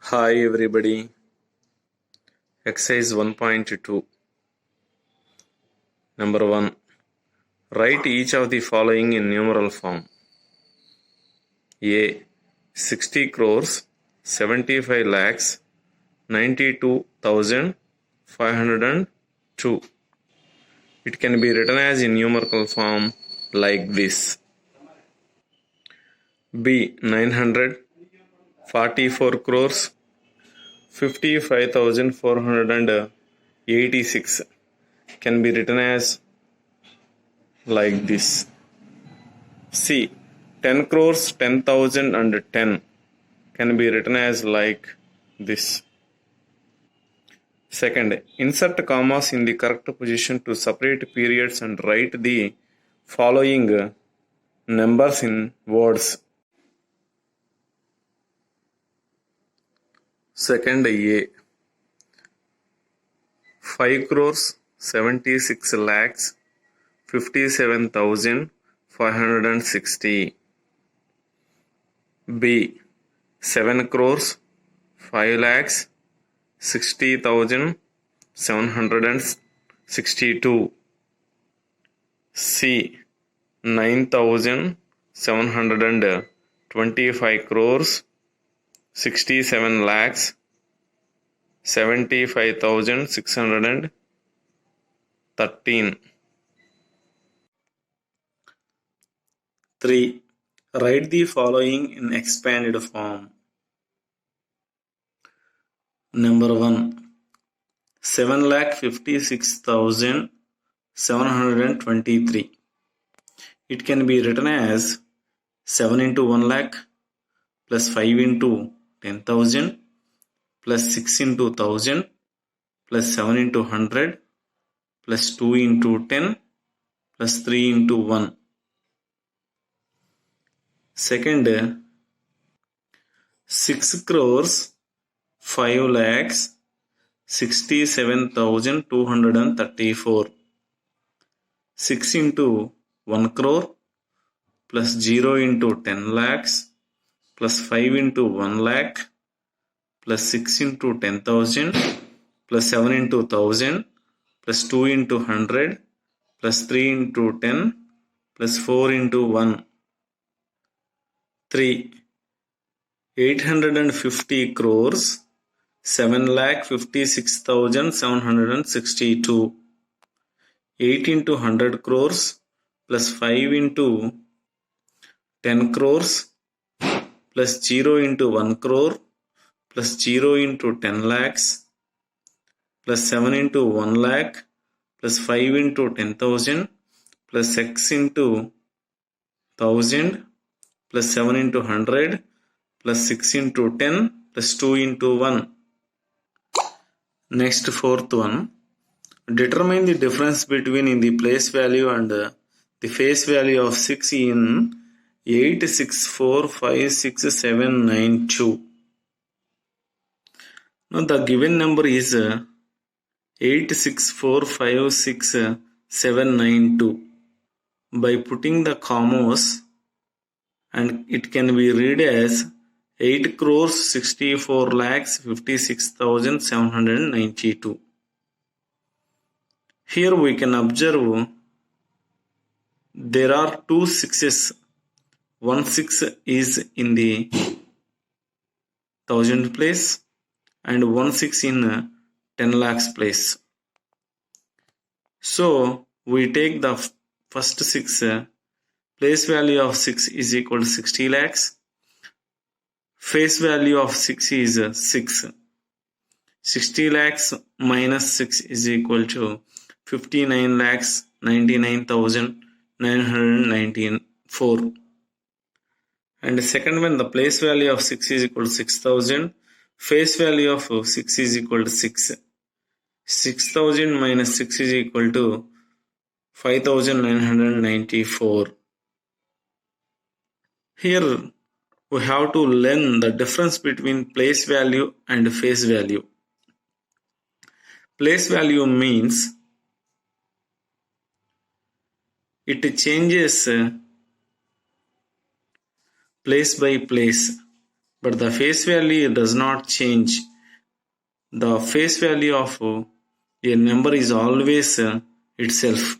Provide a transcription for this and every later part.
Hi everybody, exercise 1.2. Number 1. Write each of the following in numeral form. A. 60 crores, 75 lakhs, 92,502. It can be written as in numerical form like this. B. 900, 44 crores, 55,486 can be written as like this. C. 10 crores, 10,000 and 10 can be written as like this. Second, insert commas in the correct position to separate periods and write the following numbers in words. Second, A. 5 crores, 76 lakhs, 57,560. B. 7 crores, 5 lakhs, 60,762. C. 9,725 crores, 67 lakhs, 75,613. 3. Write the following in expanded form. Number 1. 7,56,723. It can be written as 7 into 1 lakh plus 5 into 10,000 plus 6 into 1,000 plus 7 into 100 plus 2 into 10 plus 3 into 1. Second, 6 crores, 5 lakhs, 67,234. 6 into 1 crore plus 0 into 10 lakhs plus 5 into 1 lakh plus 6 into 10,000 plus 7 into 1,000 plus 2 into 100 plus 3 into 10 plus 4 into 1. 3. 850 crores, 7,56,762. 8 into 100 crores plus 5 into 10 crores plus 0 into 1 crore plus 0 into 10 lakhs plus 7 into 1 lakh plus 5 into 10,000 plus 6 into 1,000 plus 7 into 100 plus 6 into 10 plus 2 into 1. Next, fourth one. Determine the difference between in the place value and the face value of 6 in 86456,792. Now the given number is 86456,792. By putting the commas, and it can be read as 8 crores 64 lakhs 56,792. Here we can observe there are two sixes. 1 6 is in the thousand place and 1 6 in 10 lakhs place. So we take the first 6. Place value of 6 is equal to 60 lakhs. Face value of 6 is 6. 60 lakhs minus 6 is equal to 59 lakhs 99,994. And the second one, the place value of 6 is equal to 6,000. Face value of 6 is equal to 6. 6,000 minus 6 is equal to 5,994. Here we have to learn the difference between place value and face value. Place value means it changes place by place, but the face value does not change. The face value of a number is always itself.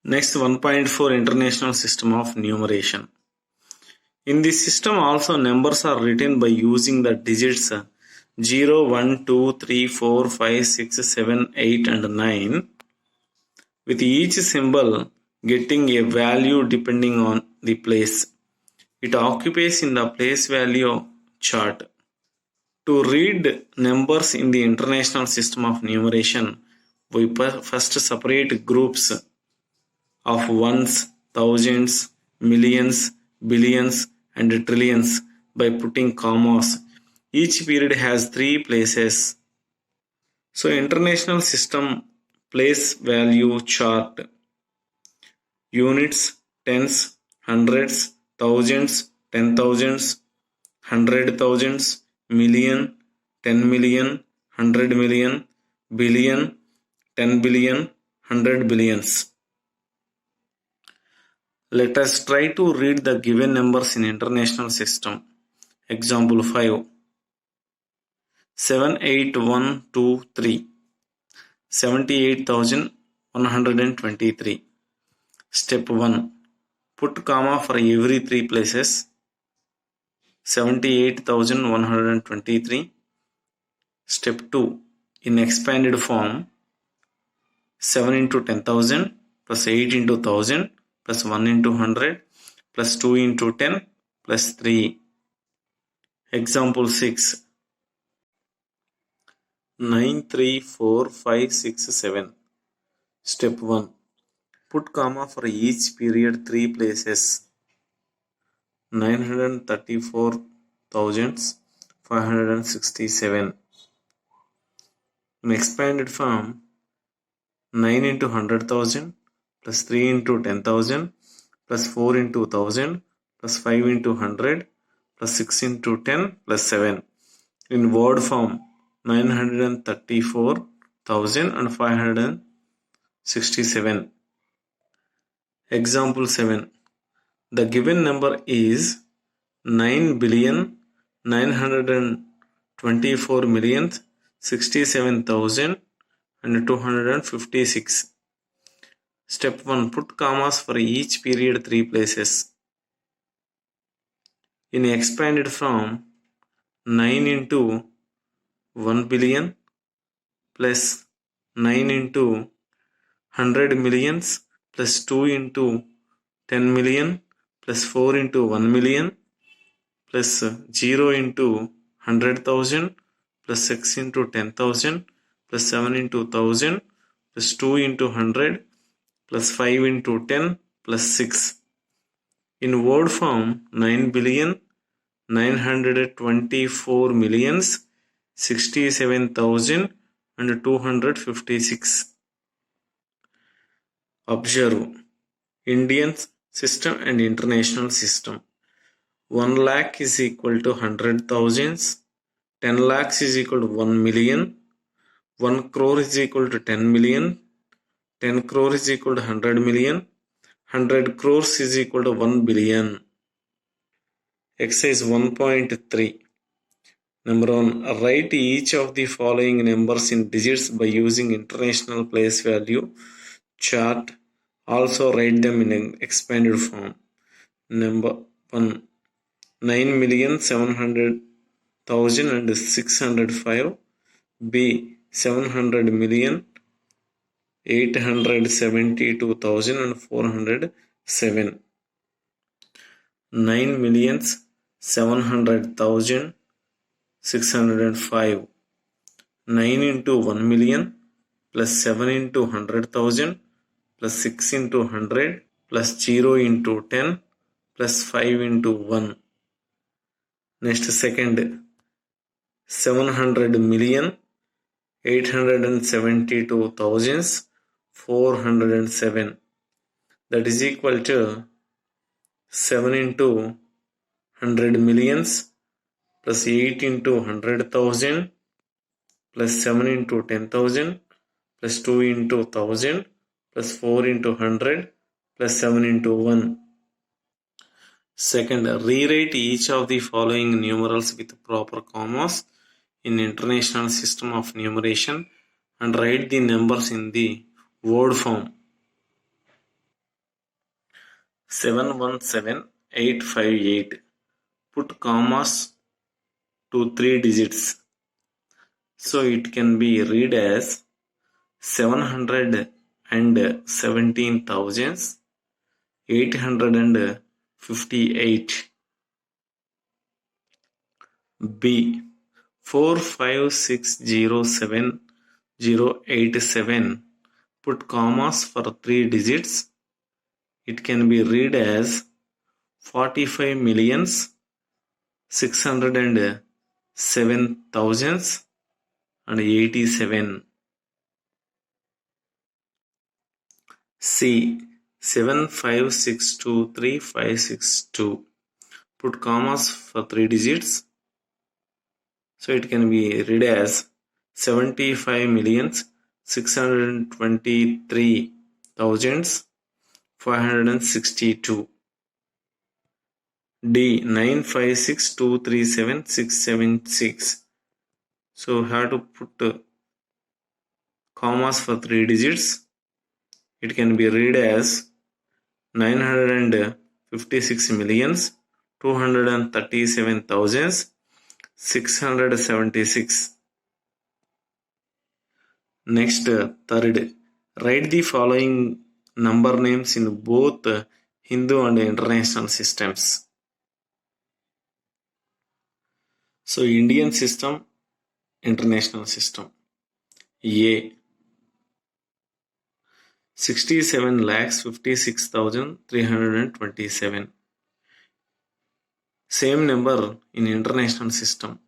Next, 1.4 International System of Numeration. In this system also numbers are written by using the digits 0, 1, 2, 3, 4, 5, 6, 7, 8 and 9, with each symbol getting a value depending on the place it occupies in the place value chart. To read numbers in the International System of Numeration, we first separate groups of ones, thousands, millions, billions and trillions by putting commas. Each period has 3 places. So International System place value chart. Units, tens, hundreds, thousands, 10,000s, 100,000s, million, 10 million, 100 million, billion, 10 billion, 100 billions. Let us try to read the given numbers in International System. Example 5. 78123. 78,123. Step 1. Put comma for every 3 places. 78,123. Step 2. In expanded form, 7 into 10,000 plus 8 into 1000 plus 1 into 100 plus 2 into 10 plus 3. Example 6. 934,567. Step 1. Put comma for each period 3 places. 934,567. In expanded form, 9 into 100,000 plus 3 into 10,000 plus 4 into 1000 plus 5 into 100 plus 6 into 10 plus 7. In word form, 934,567. Example 7. The given number is 9,924,067,256. Step 1. Put commas for each period 3 places. In expanded form, 9 into 1 billion plus 9 into 100 millions plus 2 into 10 million plus 4 into 1 million plus 0 into 100,000 plus 6 into 10,000 plus 7 into 1000 plus 2 into 100 plus 5 into 10 plus 6. In word form, 9,924,067,256. Observe Indian system and international system. 1 lakh is equal to 100,000. 10 lakhs is equal to 1 million. 1 crore is equal to 10 million. 10 crore is equal to 100 million. 100 crores is equal to 1 billion. Exercise 1.3. Number 1. Write each of the following numbers in digits by using international place value chart. Also write them in an expanded form. Number 1. 9,700,605. B. 700,872,407. 9,700,000 605. 9 into 1 million plus 7 into 100,000 plus 6 into 100 plus 0 into 10 plus 5 into 1. Next second, 700 million 872,407. That is equal to 7 into 100 millions plus 8 into 100,000 plus 7 into 10,000 plus 2 into 1000 plus 4 into 100 plus 7 into 1. Second, rewrite each of the following numerals with proper commas in International System of Numeration and write the numbers in the word form. 717858. Put commas to 3 digits. So it can be read as 717,858. B. 45607,087. Put commas for 3 digits. It can be read as 45,607,087. C. 75623562. Put commas for 3 digits. So it can be read as 75,623,562. D. 956237676. So have to put commas for 3 digits. It can be read as 956,237,676. Next, third, write the following number names in both Hindu and international systems. So Indian system, international system. A. 67,56,327. Same number in international system.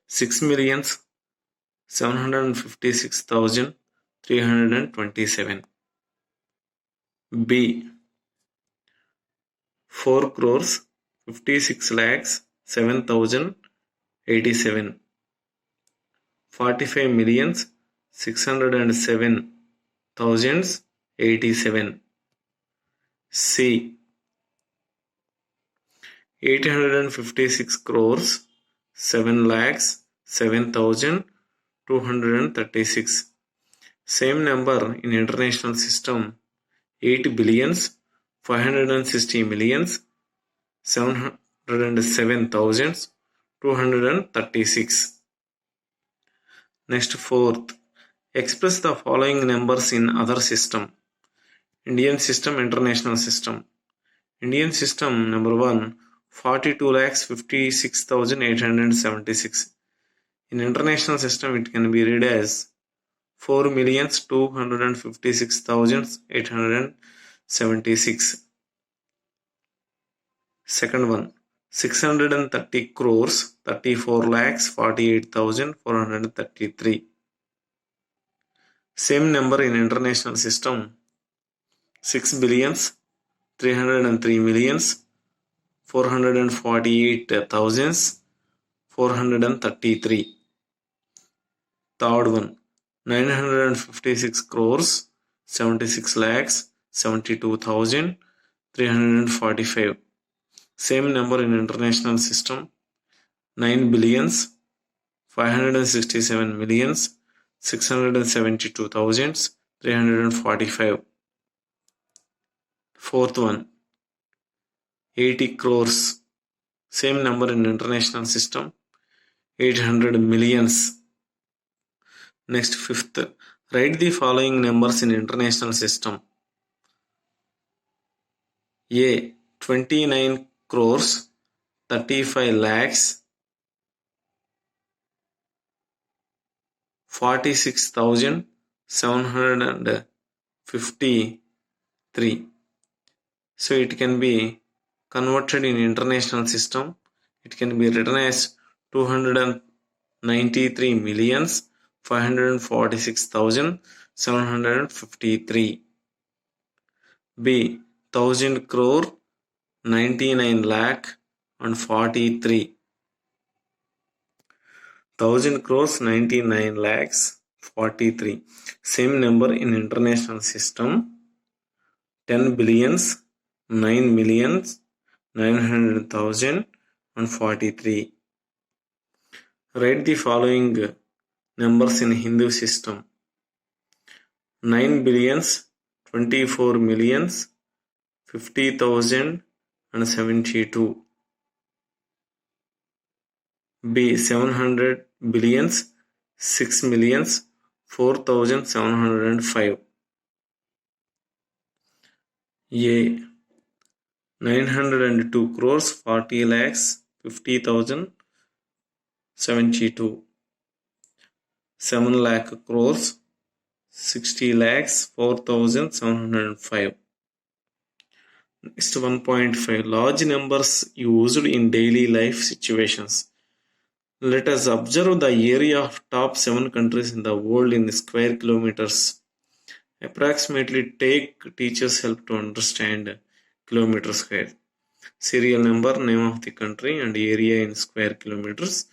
6,756,327. B. 4 crores 56 lakhs 7,087. 45 millions 607,087. C. 856 crores 7 lakhs 7,236. Same number in international system. 8 billions 560 millions 707,236. Next, fourth, express the following numbers in other system. Indian system, international system. Indian system, number 1, 42,56,876. In international system, it can be read as 4,256,876. Second one, 630 crores 34 lakhs 48,433. Same number in international system. 6 billions 303 millions 448,433. Third one, 956 crores 76 lakhs 72,345. Same number in international system. 9 billions 567 millions 672,345. Fourth one, 80 crores. Same number in international system. 800 millions. Next, fifth, write the following numbers in international system. A. 29 crores 35 lakhs 46,753. So it can be converted in international system. It can be written as 293,546,753. B. 1000 crore 99 lakh and 43. 1000 crores 99 lakhs 43. Same number in international system. 10 billions 9 millions 900,000 and 43. Write the following numbers in Hindu system. 9 billions 24 millions 50,000 and 72. B. 700 billions 6 millions 4,705. A. 902 crores 40 lakhs 50,000 72. 7 lakh crores 60 lakhs 4,705. Next 1.5. Large numbers used in daily life situations. Let us observe the area of top 7 countries in the world in square kilometers. Approximately take teachers' help to understand kilometer square. Serial number, name of the country and area in square kilometers.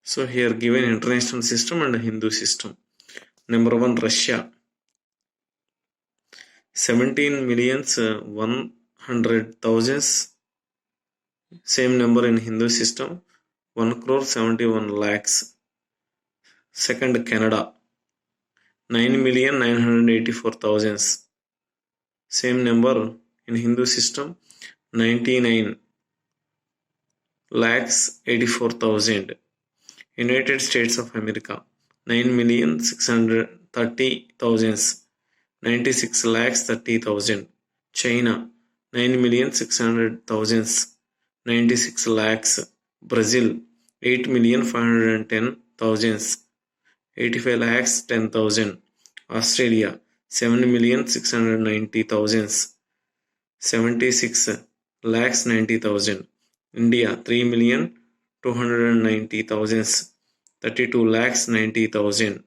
So here given international system and Hindu system. Number 1, Russia. 17 millions 100,000. Same number in Hindu system. 1 crore 71 lakhs. Second, Canada. 9,984,000. Same number in Hindu system. 99 lakhs 84,000. United States of America. 9,630,000. 96 lakhs 30,000. China. 9,600,000. 96 lakhs. Brazil. 8,510,000. 85 lakhs 10,000. Australia. 7,690,000. 76 lakhs 90,000. India. 3,290,000. 32 lakhs 90,000.